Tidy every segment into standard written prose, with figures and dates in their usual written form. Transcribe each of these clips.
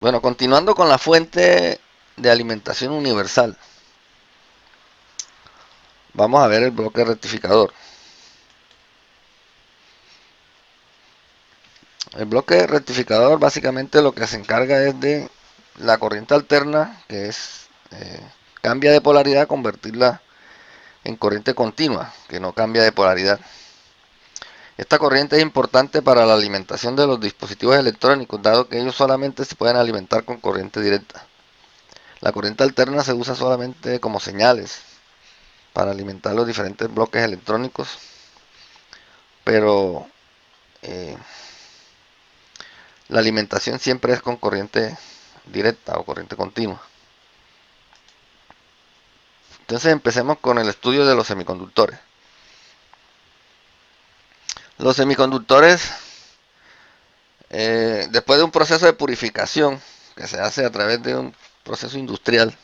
Bueno, continuando con la fuente de alimentación universal, vamos a ver el bloque rectificador. El bloque rectificador básicamente lo que se encarga es de la corriente alterna, que es cambia de polaridad, convertirla en corriente continua, que no cambia de polaridad. Esta corriente es importante para la alimentación de los dispositivos electrónicos, dado que ellos solamente se pueden alimentar con corriente directa. La corriente alterna se usa solamente como señales para alimentar los diferentes bloques electrónicos, pero eh, la alimentación siempre es con corriente directa o corriente continua. Entonces empecemos con el estudio de los semiconductores. Los semiconductores, después de un proceso de purificación que se hace a través de un proceso industrial,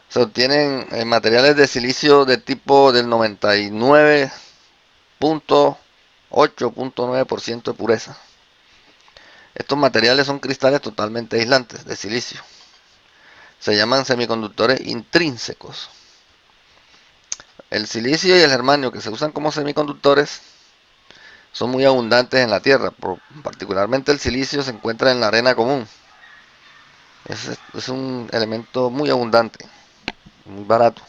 se obtienen materiales de silicio de tipo del 99.8.9% de pureza. Estos materiales son cristales totalmente aislantes de silicio. Se llaman semiconductores intrínsecos. El silicio y el germanio que se usan como semiconductores son muy abundantes en la Tierra. Particularmente el silicio se encuentra en la arena común. Es un elemento muy abundante, muy barato.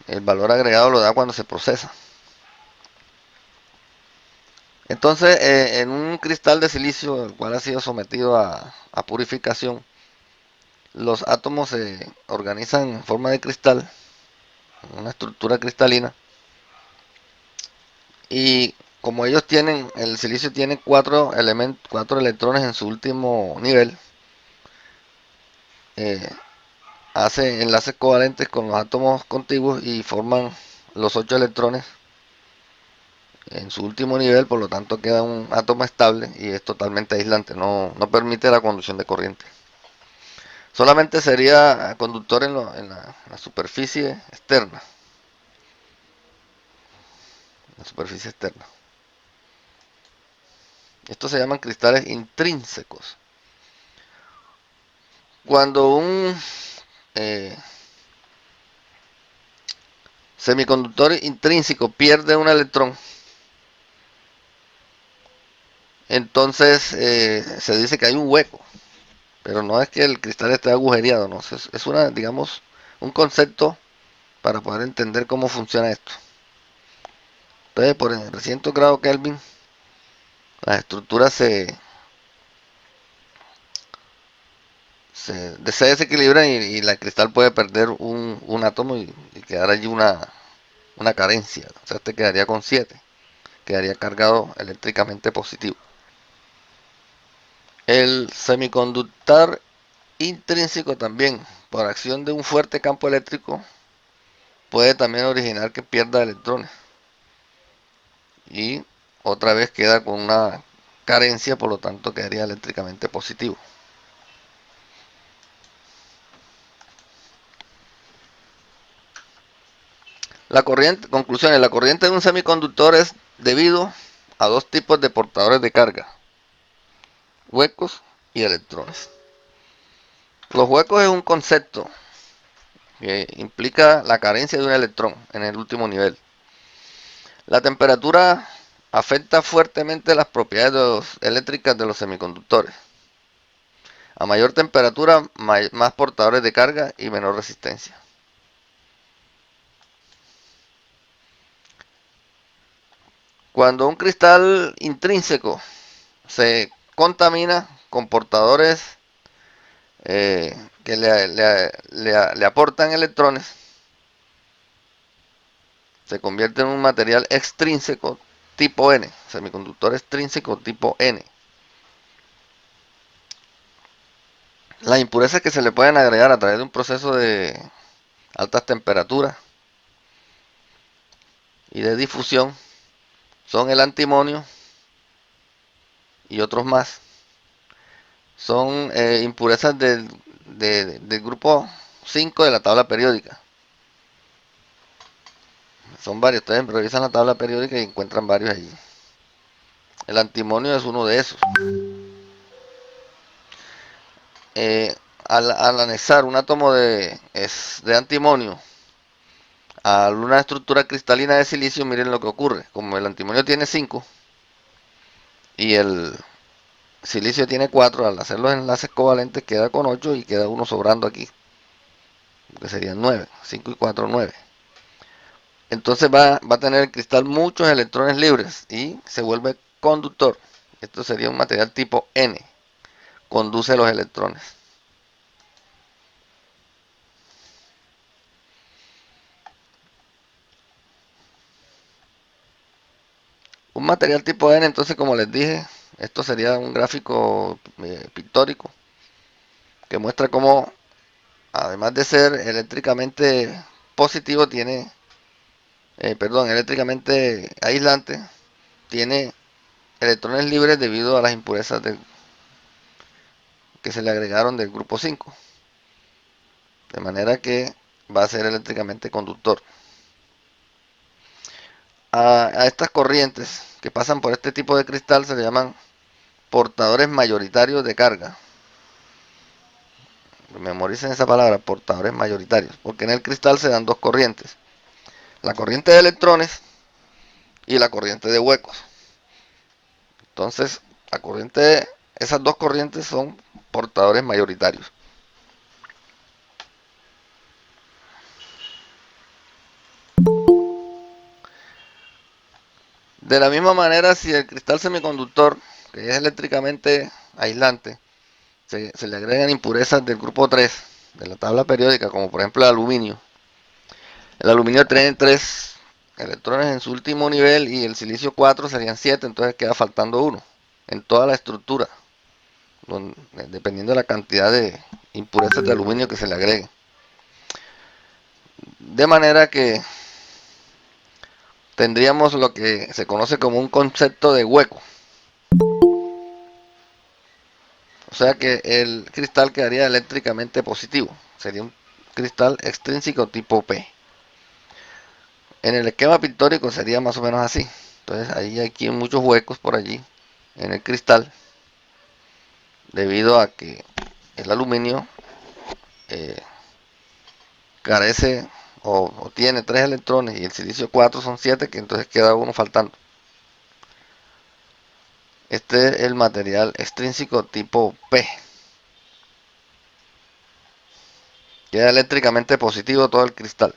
El valor agregado lo da cuando se procesa. Entonces, en un cristal de silicio, el cual ha sido sometido a purificación, los átomos se organizan en forma de cristal, una estructura cristalina, y como ellos tienen, el silicio tiene cuatro electrones en su último nivel, eh, hace enlaces covalentes con los átomos contiguos y forman los 8 electrones en su último nivel, por lo tanto queda un átomo estable y es totalmente aislante, no permite la conducción de corriente. Solamente sería conductor en la superficie externa. La superficie externa. Estos se llaman cristales intrínsecos. Cuando un eh, semiconductor intrínseco pierde un electrón, entonces se dice que hay un hueco, pero no es que el cristal esté agujereado, no, es una, digamos, un concepto para poder entender cómo funciona esto. Entonces, por el 300 grados Kelvin, las estructuras se desequilibran y la cristal puede perder un átomo y quedar allí una carencia. O sea, este quedaría con 7, quedaría cargado eléctricamente positivo. El semiconductor intrínseco también, por acción de un fuerte campo eléctrico, puede también originar que pierda electrones. Y otra vez queda con una carencia, por lo tanto quedaría eléctricamente positivo. La corriente, conclusiones, la corriente de un semiconductor es debido a dos tipos de portadores de carga, huecos y electrones. Los huecos es un concepto que implica la carencia de un electrón en el último nivel. La temperatura afecta fuertemente las propiedades eléctricas de los semiconductores. A mayor temperatura, más portadores de carga y menor resistencia. Cuando un cristal intrínseco se contamina con portadores que le aportan electrones, se convierte en un material extrínseco tipo N, semiconductor extrínseco tipo N. Las impurezas que se le pueden agregar a través de un proceso de altas temperaturas y de difusión son el antimonio y otros más. Son impurezas del grupo 5 de la tabla periódica. Son varios, ustedes revisan la tabla periódica y encuentran varios allí. El antimonio es uno de esos. Al anexar un átomo de antimonio a una estructura cristalina de silicio, miren lo que ocurre. Como el antimonio tiene 5 y el silicio tiene 4, al hacer los enlaces covalentes queda con 8 y queda uno sobrando aquí, que serían 9. 5 y 4, 9. Entonces va a tener el cristal muchos electrones libres y se vuelve conductor. Esto sería un material tipo N. Conduce los electrones. Un material tipo N, entonces, como les dije, esto sería un gráfico pictórico que muestra cómo, además de ser eléctricamente positivo, eléctricamente aislante, tiene electrones libres debido a las impurezas que se le agregaron del grupo 5. De manera que va a ser eléctricamente conductor. A estas corrientes que pasan por este tipo de cristal se le llaman portadores mayoritarios de carga. Memoricen esa palabra, portadores mayoritarios, porque en el cristal se dan dos corrientes, la corriente de electrones y la corriente de huecos. Entonces, esas dos corrientes son portadores mayoritarios. De la misma manera, si el cristal semiconductor, que es eléctricamente aislante, se le agregan impurezas del grupo 3 de la tabla periódica, como por ejemplo el aluminio tiene 3 electrones en su último nivel y el silicio 4, serían 7, entonces queda faltando uno en toda la estructura, dependiendo de la cantidad de impurezas de aluminio que se le agreguen. De manera que tendríamos lo que se conoce como un concepto de hueco. O sea que el cristal quedaría eléctricamente positivo. Sería un cristal extrínseco tipo P. En el esquema pictórico sería más o menos así. Entonces ahí hay aquí muchos huecos por allí en el cristal, debido a que el aluminio eh, carece o tiene 3 electrones y el silicio 4 son 7, que entonces queda uno faltando. Este es el material extrínseco tipo P. Queda eléctricamente positivo todo el cristal.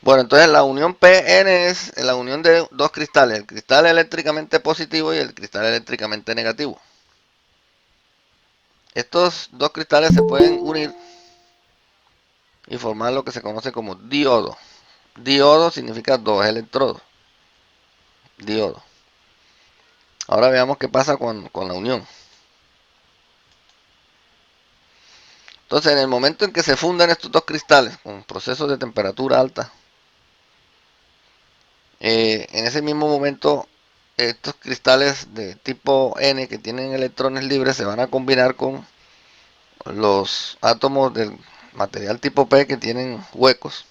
Bueno, entonces la unión PN es la unión de dos cristales, el cristal eléctricamente positivo y el cristal eléctricamente negativo. Estos dos cristales se pueden unir y formar lo que se conoce como diodo. Diodo significa dos electrodos. Diodo. Ahora veamos qué pasa con la unión. Entonces, en el momento en que se fundan estos dos cristales con procesos de temperatura alta, en ese mismo momento estos cristales de tipo N que tienen electrones libres se van a combinar con los átomos del material tipo P que tienen huecos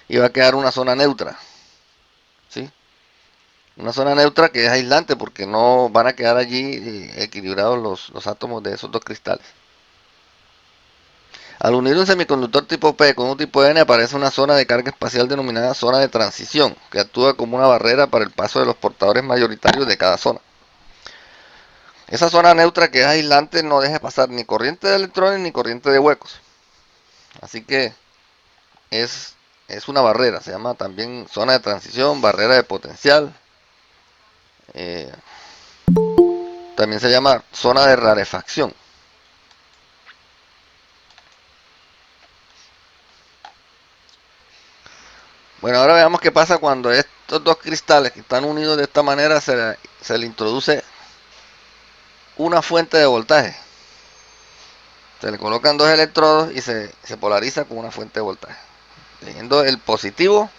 y va a quedar una zona neutra, ¿sí? Una zona neutra que es aislante porque no van a quedar allí equilibrados los átomos de esos dos cristales. Al unir un semiconductor tipo P con un tipo N aparece una zona de carga espacial denominada zona de transición, que actúa como una barrera para el paso de los portadores mayoritarios de cada zona. Esa zona neutra que es aislante no deja pasar ni corriente de electrones ni corriente de huecos. Así que es, es una barrera, se llama también zona de transición, barrera de potencial. Eh, También se llama zona de rarefacción. Bueno, ahora veamos qué pasa cuando estos dos cristales que están unidos de esta manera se le introduce una fuente de voltaje. Se le colocan dos electrodos y se polariza con una fuente de voltaje. Teniendo el positivo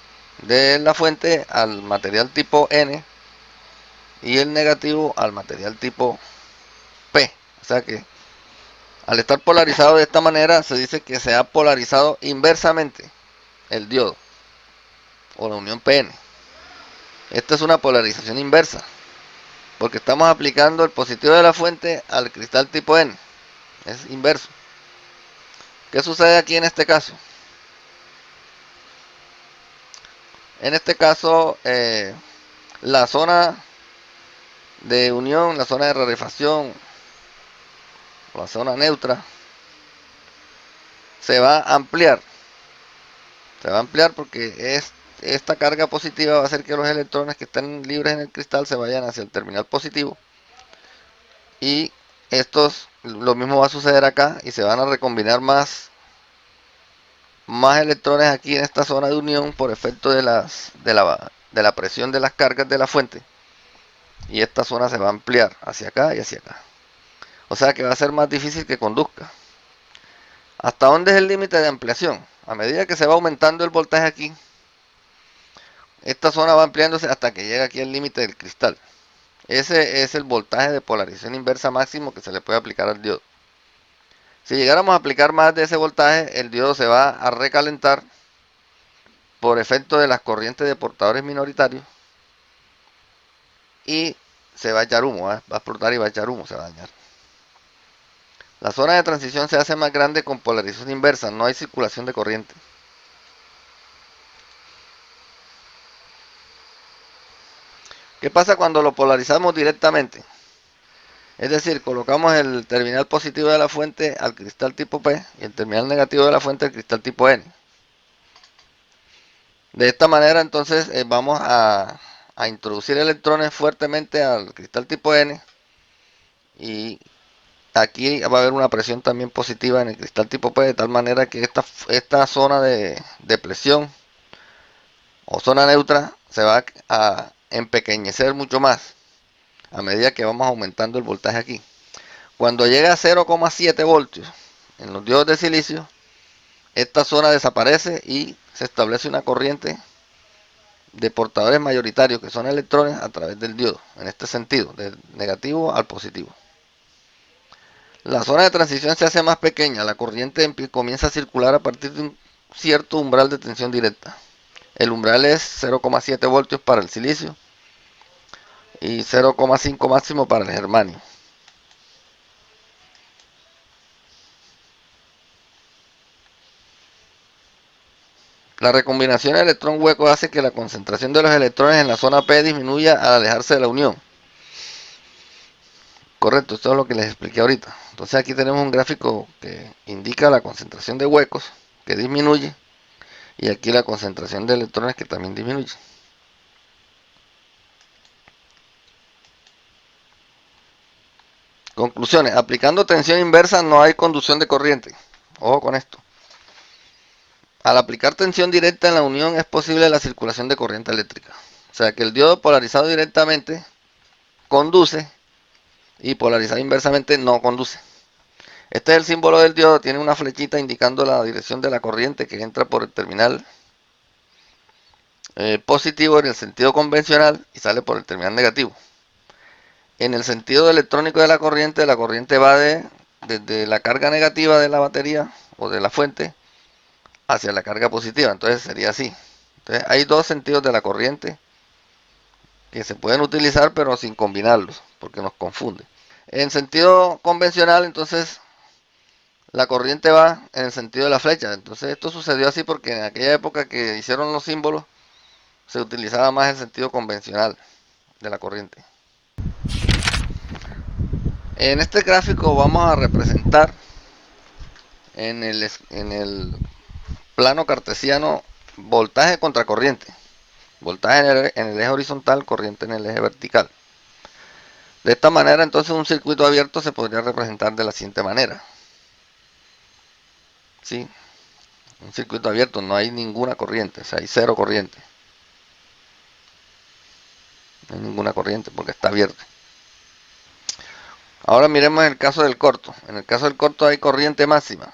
de la fuente al material tipo N y el negativo al material tipo P. O sea que al estar polarizado de esta manera se dice que se ha polarizado inversamente el diodo. o la unión PN. Esta es una polarización inversa, porque estamos aplicando el positivo de la fuente al cristal tipo N. Es inverso. ¿Qué sucede aquí en este caso? En este caso, la zona de unión, la zona de rarefacción, la zona neutra, se va a ampliar. Se va a ampliar porque esta carga positiva va a hacer que los electrones que están libres en el cristal se vayan hacia el terminal positivo. Y lo mismo va a suceder acá y se van a recombinar más electrones aquí en esta zona de unión por efecto de la presión de las cargas de la fuente. Y esta zona se va a ampliar hacia acá y hacia acá. O sea que va a ser más difícil que conduzca. ¿Hasta dónde es el límite de ampliación? A medida que se va aumentando el voltaje aquí, esta zona va ampliándose hasta que llega aquí al límite del cristal. Ese es el voltaje de polarización inversa máximo que se le puede aplicar al diodo. Si llegáramos a aplicar más de ese voltaje, el diodo se va a recalentar por efecto de las corrientes de portadores minoritarios y se va a echar humo, va a explotar y va a echar humo, se va a dañar. La zona de transición se hace más grande con polarización inversa, no hay circulación de corriente. ¿Qué pasa cuando lo polarizamos directamente? Es decir, colocamos el terminal positivo de la fuente al cristal tipo P y el terminal negativo de la fuente al cristal tipo N. De esta manera entonces vamos a introducir electrones fuertemente al cristal tipo N y aquí va a haber una presión también positiva en el cristal tipo P de tal manera que esta zona de presión o zona neutra se va a empequeñecer mucho más a medida que vamos aumentando el voltaje aquí. Cuando llega a 0,7 voltios en los diodos de silicio, esta zona desaparece y se establece una corriente de portadores mayoritarios que son electrones a través del diodo, en este sentido, del negativo al positivo. La zona de transición se hace más pequeña, la corriente comienza a circular a partir de un cierto umbral de tensión directa. El umbral es 0,7 voltios para el silicio y 0,5 máximo para el germanio. La recombinación de electrón hueco hace que la concentración de los electrones en la zona P disminuya al alejarse de la unión. Correcto, esto es lo que les expliqué ahorita. Entonces aquí tenemos un gráfico que indica la concentración de huecos que disminuye y aquí la concentración de electrones que también disminuye. Conclusiones. Aplicando tensión inversa no hay conducción de corriente. Ojo con esto. Al aplicar tensión directa en la unión es posible la circulación de corriente eléctrica. O sea que el diodo polarizado directamente conduce y polarizado inversamente no conduce. Este es el símbolo del diodo, tiene una flechita indicando la dirección de la corriente que entra por el terminal positivo en el sentido convencional y sale por el terminal negativo. En el sentido electrónico de la corriente va desde la carga negativa de la batería o de la fuente hacia la carga positiva, entonces sería así. Entonces hay dos sentidos de la corriente que se pueden utilizar pero sin combinarlos, porque nos confunde. En sentido convencional, entonces la corriente va en el sentido de la flecha. Entonces esto sucedió así porque en aquella época que hicieron los símbolos se utilizaba más el sentido convencional de la corriente. En este gráfico vamos a representar en el plano cartesiano voltaje contra corriente. Voltaje en el eje horizontal, corriente en el eje vertical. De esta manera entonces un circuito abierto se podría representar de la siguiente manera. ¿Sí? Un circuito abierto no hay ninguna corriente, o sea, hay cero corriente. No hay ninguna corriente porque está abierto. Ahora miremos el caso del corto. En el caso del corto hay corriente máxima,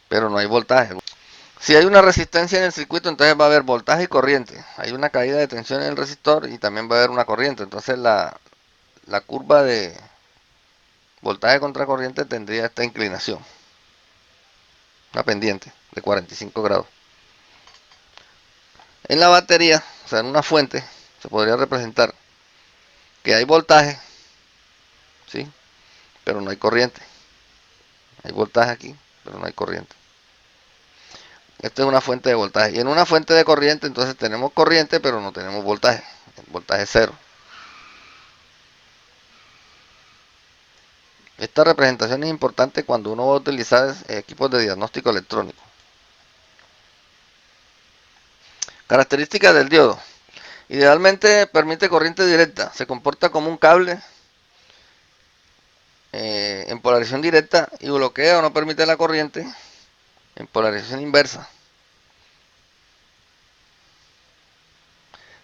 pero no hay voltaje. Si hay una resistencia en el circuito, entonces va a haber voltaje y corriente. Hay una caída de tensión en el resistor y también va a haber una corriente. Entonces la curva de voltaje contra corriente tendría esta inclinación, una pendiente de 45 grados. En la batería, o sea, en una fuente, se podría representar que hay voltaje, ¿sí? Pero no hay corriente. Hay voltaje aquí, pero no hay corriente. Esta es una fuente de voltaje. Y en una fuente de corriente, entonces tenemos corriente, pero no tenemos voltaje. El voltaje es cero. Esta representación es importante cuando uno va a utilizar equipos de diagnóstico electrónico. Características del diodo. Idealmente permite corriente directa. Se comporta como un cable en polarización directa y bloquea o no permite la corriente en polarización inversa.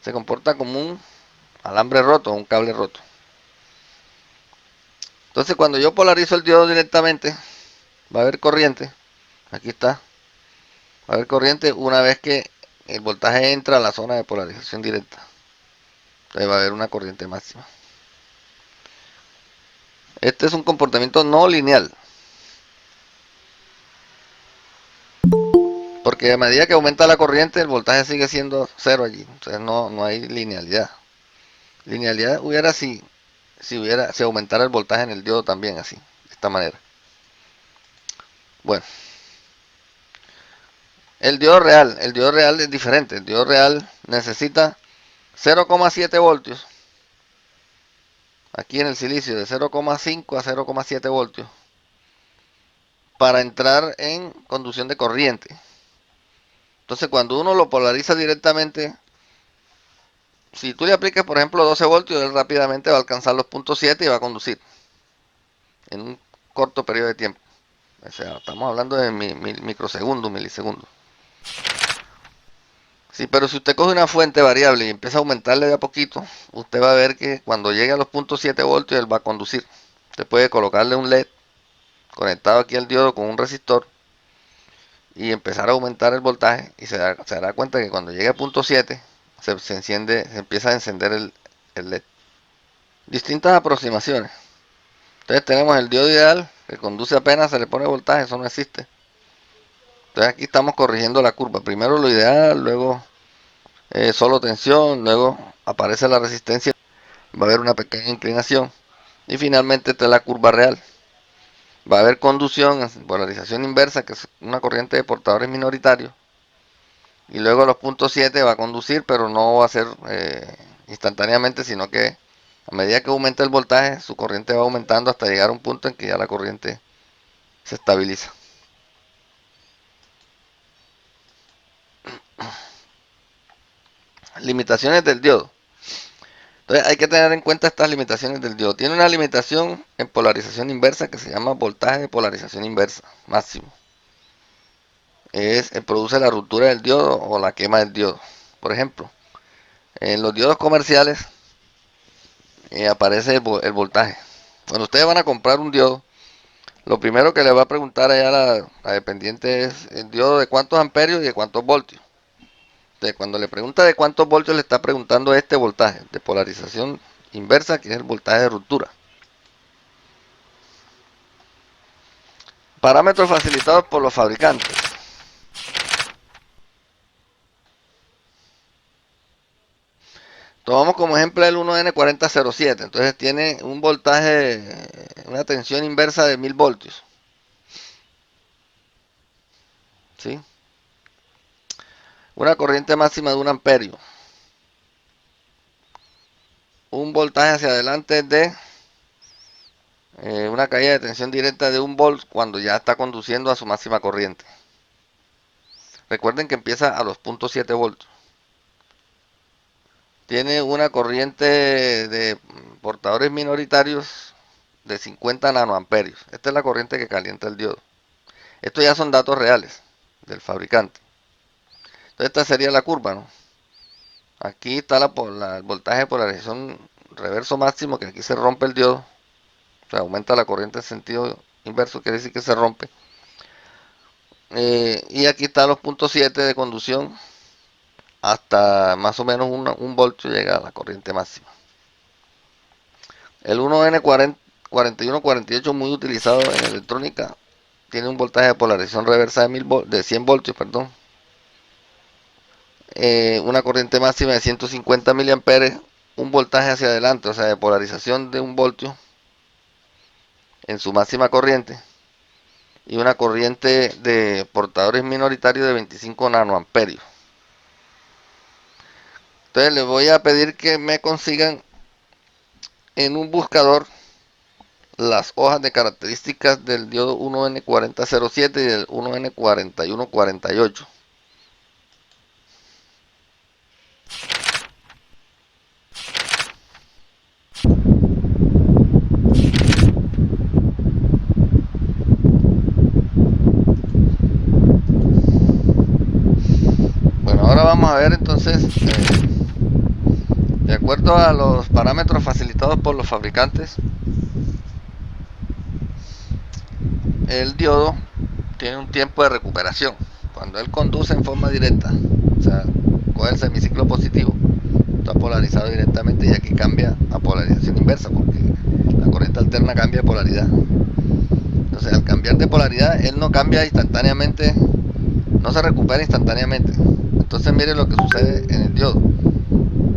Se comporta como un alambre roto o un cable roto. Entonces cuando yo polarizo el diodo directamente, va a haber corriente. Aquí está. Va a haber corriente una vez que el voltaje entra a la zona de polarización directa. Entonces va a haber una corriente máxima. Este es un comportamiento no lineal. Porque a medida que aumenta la corriente, el voltaje sigue siendo cero allí. Entonces no hay linealidad. Linealidad hubiera si aumentara el voltaje en el diodo también, así, de esta manera. Bueno, el diodo real es diferente. El diodo real necesita 0,7 voltios. Aquí en el silicio de 0,5 a 0,7 voltios para entrar en conducción de corriente. Entonces cuando uno lo polariza directamente, si tú le aplicas por ejemplo 12 voltios, él rápidamente va a alcanzar los puntos 7 y va a conducir en un corto periodo de tiempo. O sea, estamos hablando de microsegundos, milisegundos. Sí, pero si usted coge una fuente variable y empieza a aumentarle de a poquito, usted va a ver que cuando llegue a los puntos 7 voltios, él va a conducir. Usted puede colocarle un LED conectado aquí al diodo con un resistor y empezar a aumentar el voltaje y se dará cuenta que cuando llegue a punto 7 se empieza a encender el LED. Distintas aproximaciones. Entonces tenemos el diodo ideal que conduce apenas se le pone voltaje, eso no existe. Entonces aquí estamos corrigiendo la curva. Primero lo ideal, luego solo tensión, luego aparece la resistencia, va a haber una pequeña inclinación y finalmente esta es la curva real. Va a haber conducción, polarización inversa, que es una corriente de portadores minoritarios. Y luego a los puntos 7 va a conducir, pero no va a ser instantáneamente, sino que a medida que aumenta el voltaje, su corriente va aumentando hasta llegar a un punto en que ya la corriente se estabiliza. Limitaciones del diodo. Entonces hay que tener en cuenta estas limitaciones del diodo. Tiene una limitación en polarización inversa que se llama voltaje de polarización inversa máximo. Produce la ruptura del diodo o la quema del diodo. Por ejemplo, en los diodos comerciales aparece el voltaje. Cuando ustedes van a comprar un diodo, lo primero que le va a preguntar allá la dependiente es el diodo de cuántos amperios y de cuántos voltios. Entonces, cuando le pregunta de cuántos voltios, le está preguntando este voltaje de polarización inversa, que es el voltaje de ruptura. Parámetros facilitados por los fabricantes. Tomamos como ejemplo el 1N4007. Entonces tiene un voltaje, una tensión inversa de 1000 voltios. ¿Sí? Una corriente máxima de 1 amperio. Un voltaje hacia adelante de una caída de tensión directa de 1 volt cuando ya está conduciendo a su máxima corriente. Recuerden que empieza a los 0.7 voltios. Tiene una corriente de portadores minoritarios de 50 nanoamperios. Esta es la corriente que calienta el diodo. Estos ya son datos reales del fabricante. Entonces esta sería la curva, ¿no? Aquí está el voltaje de polarización reverso máximo, que aquí se rompe el diodo. O sea, aumenta la corriente en sentido inverso, quiere decir que se rompe. Y aquí están los puntos 7 de conducción. Hasta más o menos un voltio llega a la corriente máxima. El 1N4148, muy utilizado en electrónica, tiene un voltaje de polarización reversa de 100 voltios, perdón. una corriente máxima de 150 miliamperes, un voltaje hacia adelante, o sea, de polarización de 1 voltio en su máxima corriente, y una corriente de portadores minoritarios de 25 nanoamperios. Entonces les voy a pedir que me consigan en un buscador las hojas de características del diodo 1N4007 y del 1N4148. Bueno, ahora vamos a ver entonces, de acuerdo a los parámetros facilitados por los fabricantes, el diodo tiene un tiempo de recuperación. Cuando él conduce en forma directa, o sea, coge el semiciclo positivo, está polarizado directamente, y aquí cambia a polarización inversa, porque la corriente alterna cambia de polaridad. Entonces, al cambiar de polaridad, él no cambia instantáneamente, no se recupera instantáneamente. Entonces, mire lo que sucede en el diodo.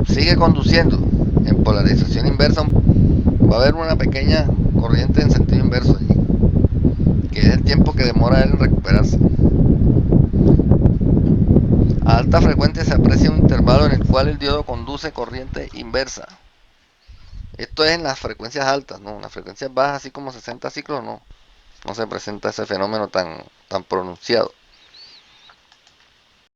Sigue conduciendo en polarización inversa, va a haber una pequeña corriente en sentido inverso allí, que es el tiempo que demora él en recuperarse. A alta frecuencia se aprecia un intervalo en el cual el diodo conduce corriente inversa. Esto es en las frecuencias altas, ¿no? En las frecuencias bajas, así como 60 ciclos, no se presenta ese fenómeno tan pronunciado.